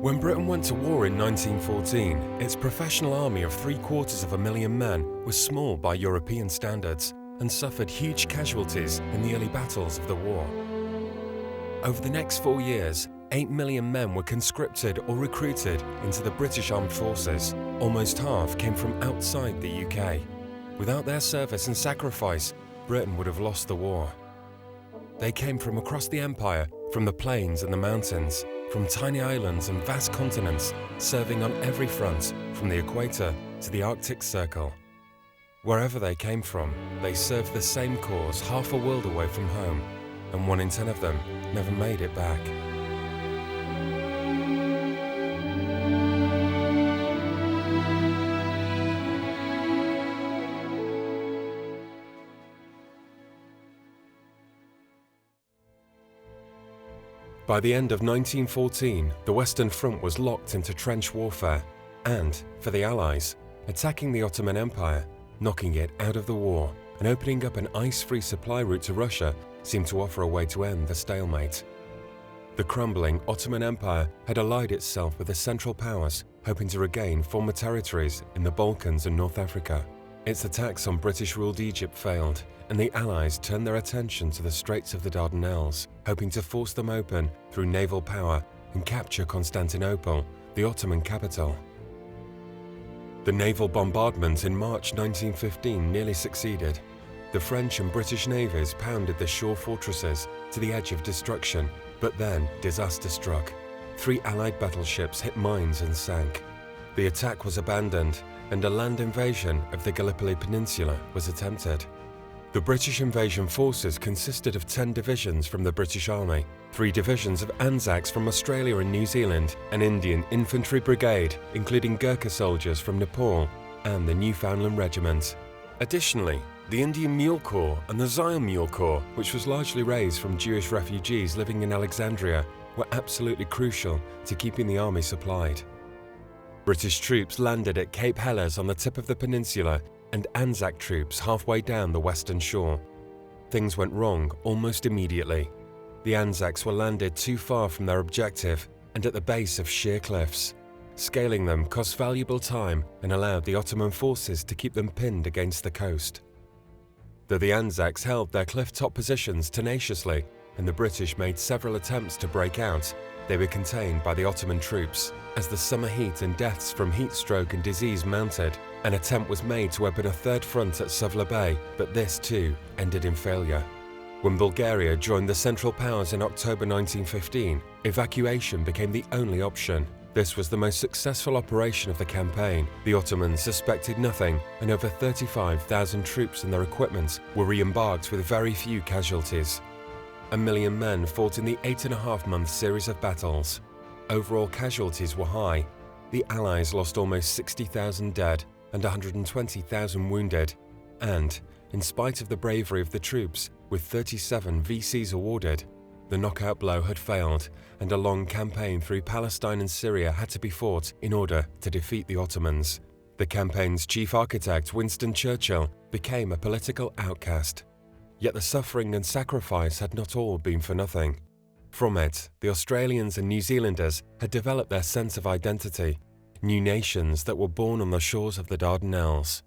When Britain went to war in 1914, its professional army of 750,000 men was small by European standards and suffered huge casualties in the early battles of the war. Over the next 4 years, 8 million men were conscripted or recruited into the British Armed Forces. Almost half came from outside the UK. Without their service and sacrifice, Britain would have lost the war. They came from across the Empire, from the plains and the mountains, from tiny islands and vast continents, serving on every front, from the equator to the Arctic Circle. Wherever they came from, they served the same cause half a world away from home, and 1 in 10 of them never made it back. By the end of 1914, the Western Front was locked into trench warfare and, for the Allies, attacking the Ottoman Empire, knocking it out of the war and opening up an ice-free supply route to Russia seemed to offer a way to end the stalemate. The crumbling Ottoman Empire had allied itself with the Central Powers, hoping to regain former territories in the Balkans and North Africa. Its attacks on British-ruled Egypt failed, and the Allies turned their attention to the Straits of the Dardanelles, hoping to force them open through naval power and capture Constantinople, the Ottoman capital. The naval bombardment in March 1915 nearly succeeded. The French and British navies pounded the shore fortresses to the edge of destruction, but then disaster struck. 3 Allied battleships hit mines and sank. The attack was abandoned, and a land invasion of the Gallipoli Peninsula was attempted. The British invasion forces consisted of 10 divisions from the British Army, 3 divisions of Anzacs from Australia and New Zealand, an Indian infantry brigade, including Gurkha soldiers from Nepal, and the Newfoundland Regiment. Additionally, the Indian Mule Corps and the Zion Mule Corps, which was largely raised from Jewish refugees living in Alexandria, were absolutely crucial to keeping the army supplied. British troops landed at Cape Helles on the tip of the peninsula and Anzac troops halfway down the western shore. Things went wrong almost immediately. The Anzacs were landed too far from their objective and at the base of sheer cliffs. Scaling them cost valuable time and allowed the Ottoman forces to keep them pinned against the coast. Though the Anzacs held their cliff-top positions tenaciously and the British made several attempts to break out, they were contained by the Ottoman troops. As the summer heat and deaths from heat stroke and disease mounted, an attempt was made to open a third front at Suvla Bay, but this too ended in failure. When Bulgaria joined the Central Powers in October 1915, evacuation became the only option. This was the most successful operation of the campaign. The Ottomans suspected nothing, and over 35,000 troops and their equipment were re-embarked with very few casualties. 1 million men fought in the 8.5-month series of battles. Overall casualties were high. The Allies lost almost 60,000 dead and 120,000 wounded, and, in spite of the bravery of the troops, with 37 VCs awarded, the knockout blow had failed, and a long campaign through Palestine and Syria had to be fought in order to defeat the Ottomans. The campaign's chief architect, Winston Churchill, became a political outcast. Yet the suffering and sacrifice had not all been for nothing. From it, the Australians and New Zealanders had developed their sense of identity, new nations that were born on the shores of the Dardanelles.